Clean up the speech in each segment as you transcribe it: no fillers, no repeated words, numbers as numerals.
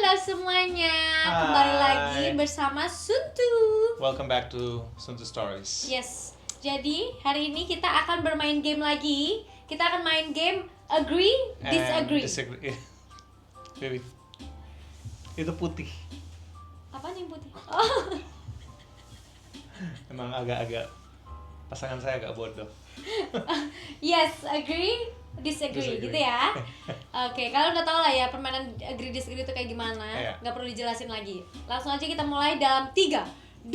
Halo semuanya, kembali lagi bersama Suntu. Welcome back to Suntu Stories. Yes, jadi hari ini kita akan bermain game lagi. Kita akan main game Agree, Disagree. Baby, itu putih. Apa nih putih? Oh. Emang agak-agak pasangan saya agak bodoh. Yes, agree, disagree, gitu ya. Oke, kalian udah tau lah ya permainan agree disagree itu kayak gimana. Iya. Nggak perlu dijelasin lagi. Langsung aja kita mulai dalam 3, 2,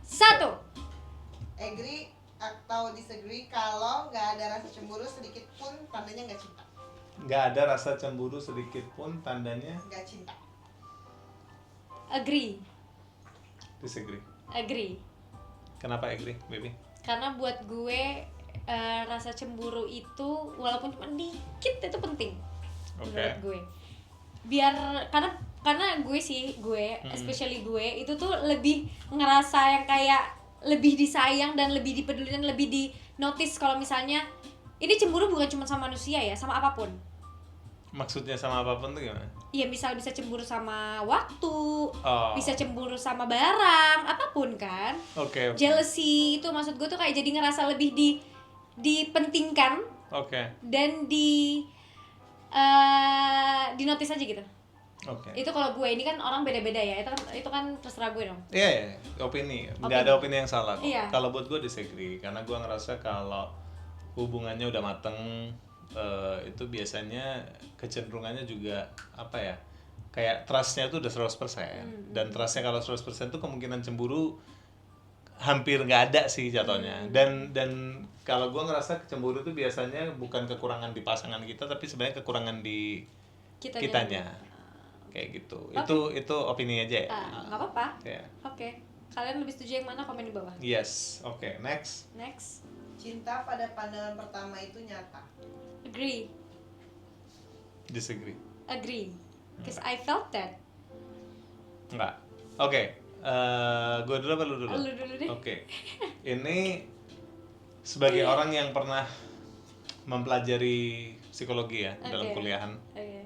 1. Agree atau disagree kalau nggak ada rasa cemburu sedikit pun tandanya nggak cinta. Nggak ada rasa cemburu sedikit pun tandanya Nggak cinta. Agree, disagree. agree. Kenapa agree, baby? Karena buat gue rasa cemburu itu walaupun cuma dikit itu penting. Menurut gue. Biar karena gue especially gue itu tuh lebih ngerasa yang kayak lebih disayang dan lebih dipedulikan, lebih di notice kalau misalnya ini cemburu bukan cuma sama manusia ya, sama apapun. Maksudnya sama apapun tuh gimana? Iya, misal bisa cemburu sama waktu, Oh. bisa cemburu sama barang, apapun kan. Oke. Jealousy itu maksud gue tuh kayak jadi ngerasa lebih dipentingkan Oke. dan di notice aja gitu. Oke. Itu kalau gue, ini kan orang beda-beda ya. Itu kan terserah gue dong. Iya, opini. Nggak ada opini yang salah kok. Iya. Kalau buat gue disagree, karena gue ngerasa kalau hubungannya udah mateng, itu biasanya kecenderungannya juga apa ya, kayak trust-nya tuh udah 100%. Dan trust-nya kalau 100% tuh kemungkinan cemburu hampir nggak ada sih jatuhnya. Dan kalau gue ngerasa cemburu tuh biasanya bukan kekurangan di pasangan kita, tapi sebenarnya kekurangan di kitanya. Kayak gitu. Itu opini aja ya. Nggak apa-apa. Ya. Oke. Kalian lebih setuju yang mana? Komen di bawah. Yes. Oke, next. Next. Cinta pada pandangan pertama itu nyata. Agree. Disagree. Agree. Because I felt that. Enggak. Oke. Gue dulu apa lu dulu? Lu dulu deh. Oke. Ini sebagai orang yang pernah mempelajari psikologi ya dalam Oke. kuliahan. Oke.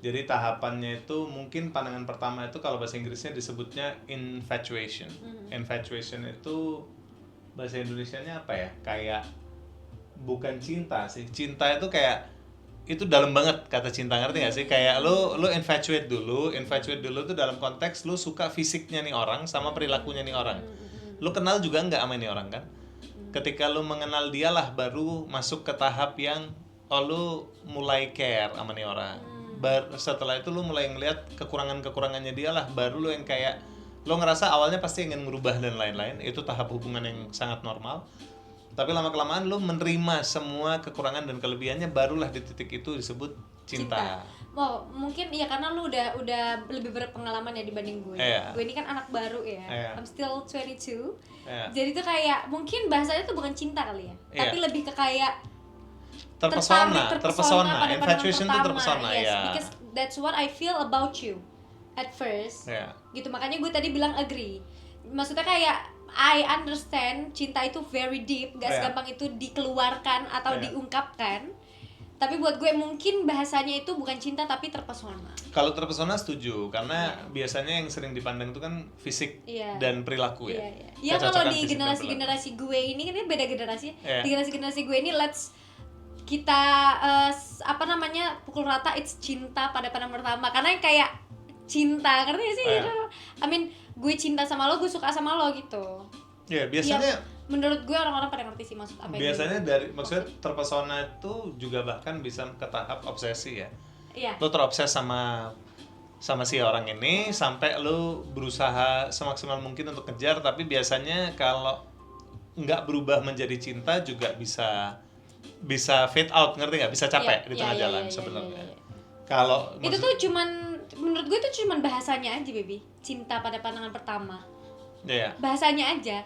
Jadi tahapannya itu mungkin pandangan pertama itu kalau bahasa Inggrisnya disebutnya infatuation. Infatuation itu bahasa Indonesianya apa ya? Kayak bukan cinta sih. Cinta itu kayak itu dalam banget kata cinta, ngerti gak sih? Kayak lu infatuate dulu tuh dalam konteks lu suka fisiknya nih orang sama perilakunya nih orang. Lu kenal juga nggak sama nih orang kan? Ketika lu mengenal dia lah baru masuk ke tahap yang lu mulai care sama nih orang. Setelah itu lu mulai ngeliat kekurangannya dia lah, baru lu yang kayak lu ngerasa awalnya pasti ingin merubah dan lain-lain. Itu tahap hubungan yang sangat normal. Tapi lama-kelamaan lu menerima semua kekurangan dan kelebihannya, barulah di titik itu disebut cinta. Wow, mungkin ya karena lu udah lebih berpengalaman ya dibanding gue. Iya. Gue ini kan anak baru ya. Iya. I'm still 22. Iya. Jadi tuh kayak mungkin bahasanya tuh bukan cinta kali ya. Iya. Tapi lebih ke kayak Terpesona. pada Infatuation itu pandangan terpesona, yes, ya. because that's what I feel about you at first. Iya. Gitu, makanya gue tadi bilang agree. Maksudnya kayak I understand cinta itu very deep, gak Iya. segampang itu dikeluarkan atau Iya. diungkapkan. Tapi buat gue mungkin bahasanya itu bukan cinta tapi terpesona. Kalau terpesona setuju, karena biasanya yang sering dipandang itu kan fisik Iya. dan perilaku ya. Ya kalau Kecocokan di fisik dan perilaku. generasi gue ini kan ini beda generasi. Iya. Di generasi gue ini kita pukul rata it's cinta pada pandangan pertama, karena yang kayak cinta, ngerti gak sih? Iya. I mean, gue cinta sama lo, gue suka sama lo gitu. Iya, biasanya Ya, menurut gue orang-orang pada ngerti sih maksud apa yang biasanya gue- dari maksudnya terpesona itu juga bahkan bisa ke tahap obsesi ya. Iya. Lo terobses sama si orang ini sampai lo berusaha semaksimal mungkin untuk kejar, tapi biasanya kalau nggak berubah menjadi cinta juga bisa fade out, ngerti nggak? Bisa capek di tengah jalan sebenarnya. Kalau itu tuh cuman menurut gue itu cuman bahasanya aja, baby. Cinta pada pandangan pertama. Iya. Bahasanya aja.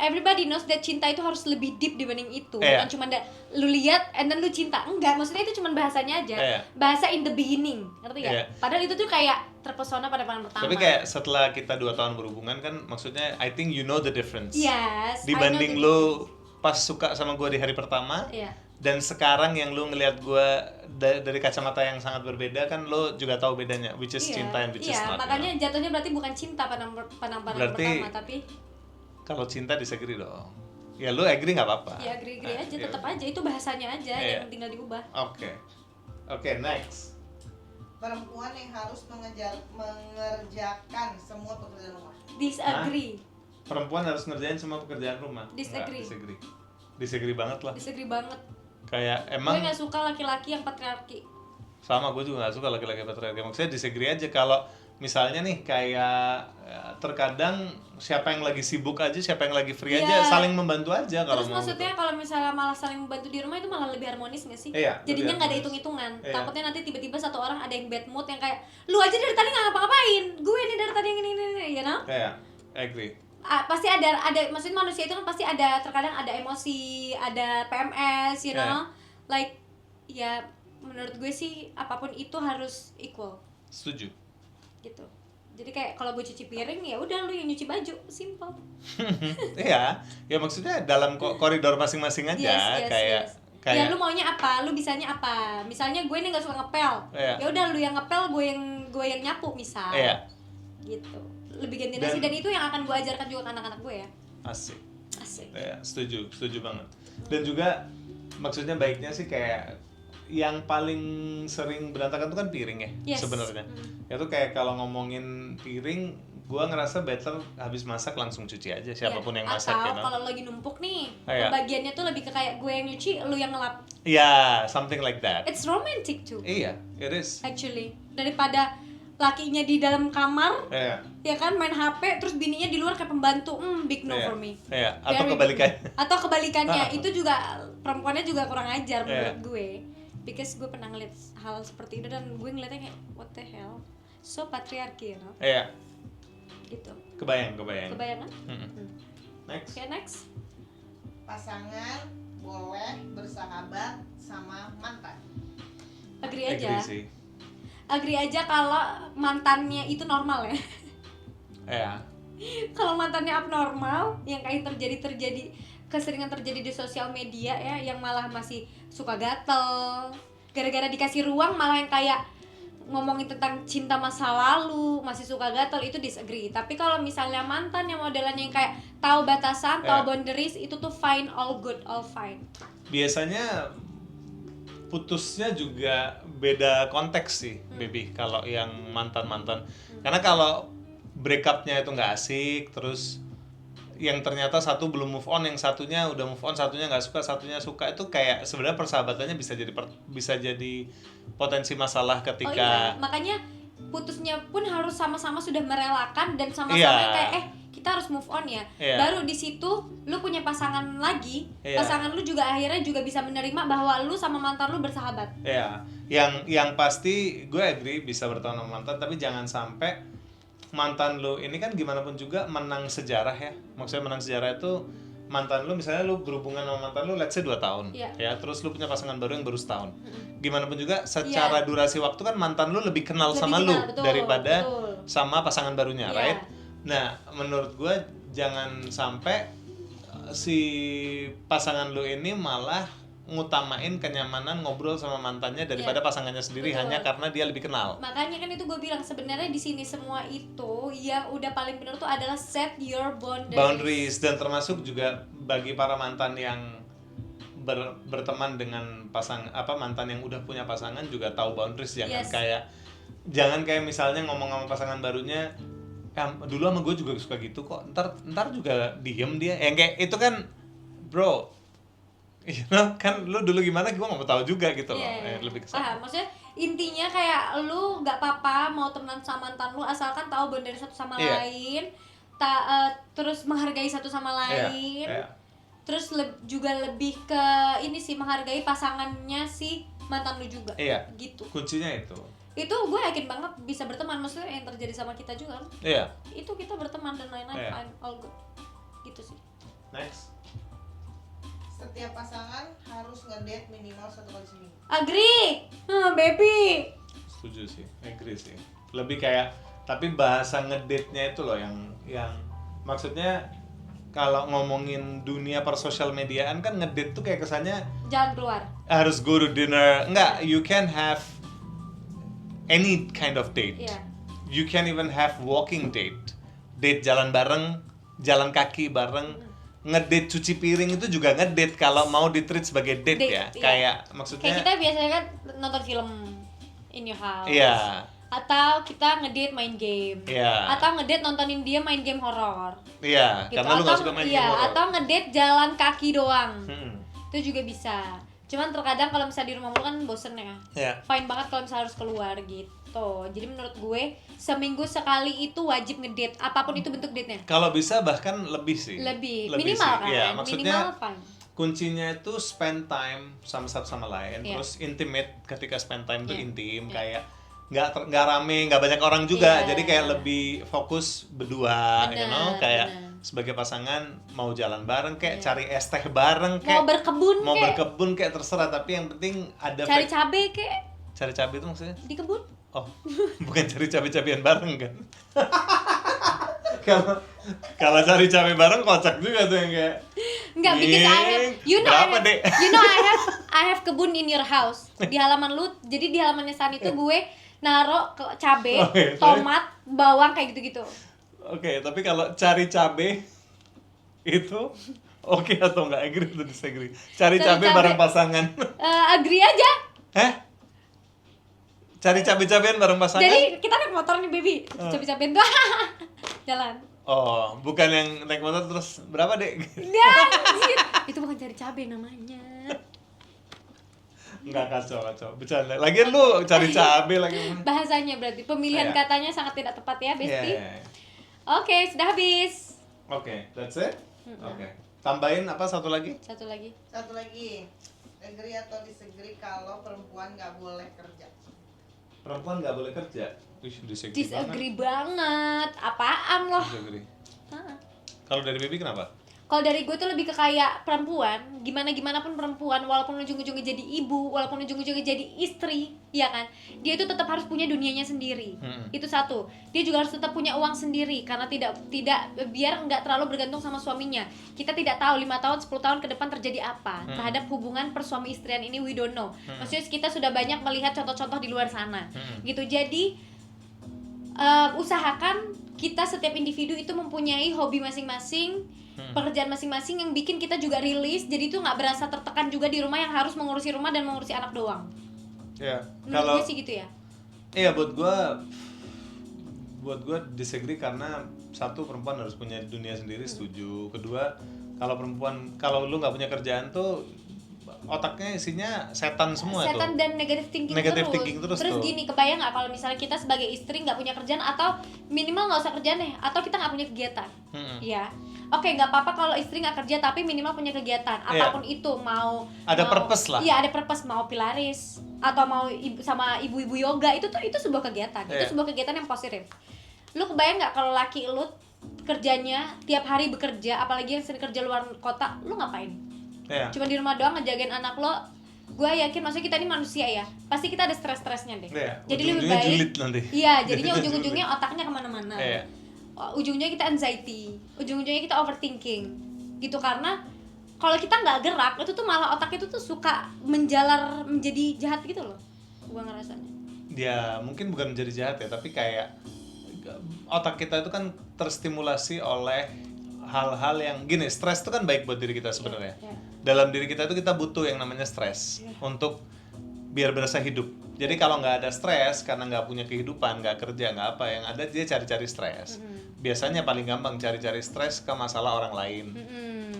Everybody knows that cinta itu harus lebih deep dibanding itu. Bukan cuma lu lihat and then lu cinta. Enggak, maksudnya itu cuma bahasanya aja. Bahasa in the beginning, ngerti gak? Padahal itu tuh kayak terpesona pada pandangan pertama. Tapi kayak setelah kita 2 tahun berhubungan kan, maksudnya I think you know the difference. Yes. Dibanding lu pas suka sama gue di hari pertama, Dan sekarang yang lu ngelihat gue dari kacamata yang sangat berbeda kan, lo juga tahu bedanya, which is cinta and which is not. Makanya jatuhnya berarti bukan cinta pandangan pertama, tapi kalau cinta disagree dong. Ya lu agree nggak apa-apa. Ya agree aja, tetap aja itu bahasanya aja yang tinggal diubah. Oke, next. Perempuan yang harus mengerjakan semua pekerjaan rumah. Disagree. Perempuan harus ngerjain semua pekerjaan rumah. Disagree. Disagree banget lah. Disagree banget. Kayak emang. Gue nggak suka laki-laki yang patriarki. Sama, gue juga nggak suka laki-laki patriarki. Maksudnya disagree aja kalau misalnya nih kayak terkadang siapa yang lagi sibuk aja, siapa yang lagi free aja, saling membantu aja kalau mau. Terus maksudnya kalau misalnya malah saling membantu di rumah itu malah lebih harmonis nggak sih? Jadinya nggak ada hitung-hitungan. Takutnya nanti tiba-tiba satu orang ada yang bad mood yang kayak lu aja dari tadi nggak ngapa-ngapain, gue nih dari tadi yang ini, you know? Agree. Pasti ada maksudnya manusia itu kan pasti ada, terkadang ada emosi, ada PMS, you know? Like ya menurut gue sih apapun itu harus equal. Setuju. Gitu. Jadi kayak kalau gue cuci piring ya udah lu yang nyuci baju, simple. Ya maksudnya dalam koridor masing-masing aja. Kayak ya lu maunya apa, lu bisanya apa. Misalnya gue nih nggak suka ngepel, ya udah lu yang ngepel, gue yang nyapu misal. Gitu. Lebih ganti nasi, dan itu yang akan gue ajarkan juga ke anak-anak gue ya. Asik. Ya, setuju banget. Dan juga maksudnya baiknya sih kayak yang paling sering berantakan itu kan piring ya, sebenarnya. Itu kayak kalau ngomongin piring, gue ngerasa better habis masak langsung cuci aja, siapapun yang masak. Atau kalau lagi numpuk nih, pembagiannya tuh lebih ke kayak gue yang nyuci, lu yang ngelap. Something like that. It's romantic too. It is. Actually, daripada lakinya di dalam kamar, ya kan main HP, terus bininya di luar kayak pembantu, big no for me. Atau kebalikannya, itu juga perempuannya juga kurang ajar menurut gue. Because gue pernah ngeliat hal seperti itu dan gue ngeliatnya kayak what the hell, so patriarki, you know? Gitu. Kebayang kan? Next. Next. Pasangan boleh bersahabat sama mantan. Agree aja kalau mantannya itu normal ya. Kalau mantannya abnormal, yang kayak terjadi keseringan terjadi di sosial media ya, yang malah masih suka gatel gara-gara dikasih ruang, malah yang kayak ngomongin tentang cinta masa lalu, masih suka gatel, itu disagree. Tapi kalau misalnya mantan yang modelannya yang kayak tahu batasan, tahu boundaries, itu tuh fine, all good, all fine. Biasanya putusnya juga beda konteks sih, baby, kalau yang mantan-mantan. Karena kalau break up-nya itu nggak asik, terus yang ternyata satu belum move on, yang satunya udah move on, satunya nggak suka, satunya suka, itu kayak sebenarnya persahabatannya bisa jadi potensi masalah ketika. Makanya putusnya pun harus sama-sama sudah merelakan dan sama-sama kayak kita harus move on ya. Baru di situ lu punya pasangan lagi, pasangan lu juga akhirnya juga bisa menerima bahwa lu sama mantan lu bersahabat. Yang pasti gue agree bisa bertahan sama mantan, tapi jangan sampai mantan lu ini kan gimana pun juga menang sejarah ya. Maksudnya menang sejarah itu mantan lu, misalnya lu berhubungan sama mantan lu let's say 2 tahun ya, terus lu punya pasangan baru yang baru setahun. Gimana pun juga secara durasi waktu kan mantan lu lebih kenal sama lu daripada sama pasangan barunya, right? Nah, menurut gue jangan sampai si pasangan lu ini malah ngutamain kenyamanan ngobrol sama mantannya daripada pasangannya sendiri, hanya karena dia lebih kenal. Makanya kan itu gue bilang sebenarnya di sini semua itu yang udah paling benar tuh adalah set your boundaries. Dan termasuk juga bagi para mantan yang berteman dengan mantan yang udah punya pasangan juga tahu boundaries, jangan kayak misalnya ngomong sama pasangan barunya, dulu sama gue juga suka gitu kok, ntar juga diem dia, yang kayak itu kan bro, kan lu dulu gimana gue nggak mau tahu juga gitu loh. Lebih kesana. Maksudnya intinya kayak lu nggak apa-apa mau temenan sama mantan lu asalkan tahu boundaries satu sama lain, terus menghargai satu sama lain. Terus juga lebih ke ini sih, menghargai pasangannya si mantan lu juga. Gitu. Kuncinya itu gue yakin banget bisa berteman, maksudnya yang terjadi sama kita juga kan. Itu kita berteman dan lain-lain, fine, all good. Gitu sih. Next. Setiap pasangan harus ngedate minimal 1 kali seminggu. Agree, baby. Setuju sih, agree sih. Lebih kayak, tapi bahasa ngedate-nya itu loh yang maksudnya kalau ngomongin dunia persosial mediaan kan ngedate tuh kayak kesannya Jalan keluar. harus go to dinner. Enggak, you can have any kind of date. Iya. You can even have walking date. Date jalan bareng, jalan kaki bareng. Ngedate cuci piring itu juga ngedate kalau mau di-treat sebagai date, Date, ya. iya. Kayak maksudnya Kayak kita biasanya kan nonton film in your house. Iya. Atau kita ngedate main game. Iya. Atau ngedate nontonin dia main game horor. Iya, Gitu. karena lu gak suka main game horor. Atau ngedate jalan kaki doang. Hmm. Itu juga bisa. Cuman terkadang kalau misalnya di rumah mulu kan bosen ya. Iya. Fine banget kalau misalnya harus keluar gitu. Jadi menurut gue seminggu sekali itu wajib ngedate, apapun itu bentuk date-nya. Kalau bisa bahkan lebih sih. Lebih sih. minimal kan. Iya, maksudnya Minimal fine. kuncinya itu spend time satu sama lain, Iya. terus intimate ketika spend time itu Iya. intim, Iya. kayak nggak rame, nggak banyak orang juga, Iya. jadi kayak lebih fokus berdua, you know, Bener, kayak bener. sebagai pasangan mau jalan bareng, kayak Iya. cari es teh bareng, Mau kayak berkebun kek, berkebun kayak terserah, tapi yang penting ada cari cabe kek cari cabai itu maksudnya, di kebun. oh bukan cari cabai-cabian bareng kan? Kalau cari cabai bareng kocak juga tuh yang kayak Enggak, because I have, berapa, Dek? I have kebun in your house. Di halaman lu, jadi di halamannya San itu gue naro ke cabe, Oke, tomat, bawang kayak gitu-gitu. Oke, tapi kalau cari cabe itu oke atau enggak, agree atau disagree? Cari cabe cabe. bareng pasangan. Agree aja. Heh? Cari cabe-cabean bareng pasangan? Jadi kita naik motor nih baby, cabe-cabean tuh jalan. Oh, bukan yang naik motor terus berapa, Dek? Enggak, itu bukan cari cabe namanya. Enggak, kacau. Bercanda. Lagian lu cari cabe lagi. Bahasanya berarti pemilihan Iya. katanya sangat tidak tepat ya, Besti. Iya. Oke, sudah habis. Oke, that's it? Oke. Tambahin apa satu lagi? Satu lagi. Satu lagi, agree atau disagree kalau perempuan nggak boleh kerja? Perempuan nggak boleh kerja. Wih, disagree Disagree banget. Apaan loh? Disagree. Hah. Kalau dari Baby kenapa? Kalau dari gue tuh lebih ke kayak perempuan, gimana pun perempuan, walaupun ujung-ujungnya jadi ibu, walaupun ujung-ujungnya jadi istri, ya kan, dia itu tetap harus punya dunianya sendiri. Itu satu. Dia juga harus tetap punya uang sendiri karena tidak biar nggak terlalu bergantung sama suaminya. Kita tidak tahu 5 tahun, 10 tahun ke depan terjadi apa terhadap hubungan persuami istrian ini, we don't know. Maksudnya kita sudah banyak melihat contoh-contoh di luar sana. Gitu. Jadi usahakan kita setiap individu itu mempunyai hobi masing-masing, pekerjaan masing-masing yang bikin kita juga rilis, jadi itu nggak berasa tertekan juga di rumah yang harus mengurusi rumah dan mengurusi anak doang. Ya, Menurut gue sih gitu ya. Iya, buat gue disagree karena satu, perempuan harus punya dunia sendiri, setuju. Kedua, kalau lu nggak punya kerjaan tuh otaknya isinya setan semua Setan tuh. dan negative thinking terus Terus tuh. gini, kebayang nggak kalau misalnya kita sebagai istri nggak punya kerjaan, atau minimal nggak usah kerjaan deh, atau kita nggak punya kegiatan, ya. Oke, nggak apa-apa kalau istri nggak kerja tapi minimal punya kegiatan, apapun itu, Ada purpose lah. Iya, ada purpose, mau pilaris atau mau sama ibu-ibu yoga, itu sebuah kegiatan, itu sebuah kegiatan yang positif. Lu kebayang nggak kalau laki lu kerjanya tiap hari bekerja, apalagi yang sering kerja luar kota, lu ngapain? Iya. Cuma di rumah doang ngejagain anak lo. Gue yakin, maksudnya kita ini manusia ya, pasti kita ada stres-stresnya deh. Iya, Jadi lebih ujung-ujungnya baik julid nanti. Iya, jadinya ujung-ujungnya otaknya kemana-mana. Iya. Ujungnya kita anxiety, ujung-ujungnya kita overthinking gitu. Karena kalau kita nggak gerak, itu tuh malah otak itu tuh suka menjalar menjadi jahat gitu loh, gue ngerasanya. Dia mungkin bukan menjadi jahat ya, tapi kayak otak kita itu kan terstimulasi oleh hal-hal yang gini. Stres itu kan baik buat diri kita sebenarnya. Iya. Dalam diri kita itu kita butuh yang namanya stres untuk biar berasa hidup. Jadi kalau nggak ada stres karena nggak punya kehidupan, nggak kerja, nggak apa, yang ada dia cari-cari stres. Biasanya paling gampang cari-cari stres ke masalah orang lain.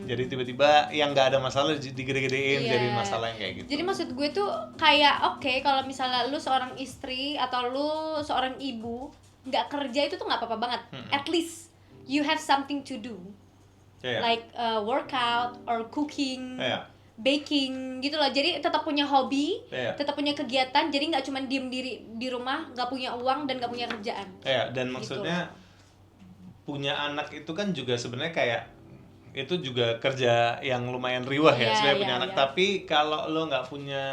Jadi tiba-tiba yang nggak ada masalah digede-gedein Iya. jadi masalah yang kayak gitu. Jadi maksud gue tuh kayak oke, kalau misalnya lu seorang istri atau lu seorang ibu nggak kerja, itu tuh nggak apa-apa banget. At least you have something to do. Iya. Like workout or cooking, Iya. baking gitu loh. Jadi tetap punya hobi, Iya. tetap punya kegiatan. Jadi nggak cuma diem diri di rumah, nggak punya uang dan nggak punya kerjaan. Ya, dan Gitu. maksudnya punya anak itu kan juga sebenarnya kayak itu juga kerja yang lumayan riwah ya, Iya, sebenarnya iya, punya anak. iya. Tapi kalau lo nggak punya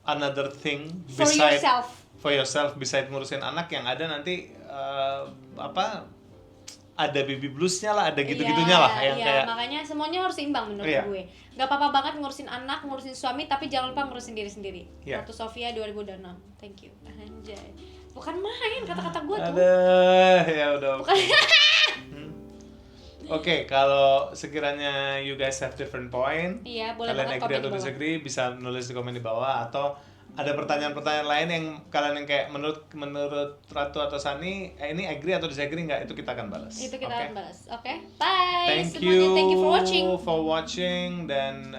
another thing For yourself. for yourself beside ngurusin anak, yang ada nanti ada baby bluesnya lah, ada gitu-gitunya lah yang iya, kayak makanya semuanya harus seimbang menurut gue. Gak apa-apa banget ngurusin anak, ngurusin suami, tapi jangan lupa ngurusin diri sendiri. Ratu Sofia 2006. Thank you. Anjay. Bukan main kata-kata gue tuh. Ada ya udah. Oke, kalau sekiranya you guys have different point, boleh kalian agree atau disagree bisa nulis di komen di bawah, atau ada pertanyaan-pertanyaan lain yang kalian yang kayak menurut Ratu atau Sani ini agree atau disagree nggak, itu kita akan balas. Itu kita akan balas. Oke. Bye. Thank semuanya. you for watching dan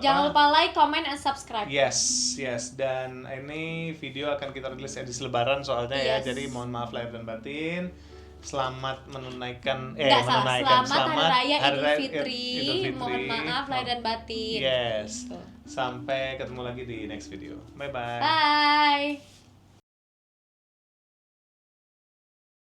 jangan lupa like, comment, and subscribe. Yes. Dan ini video akan kita rilis edisi Lebaran soalnya ya, jadi mohon maaf lahir dan batin. Selamat menunaikan Selamat Hari Raya Idul Fitri. Mohon maaf lahir dan batin. Yes. Sampai ketemu lagi di next video. Bye. Bye.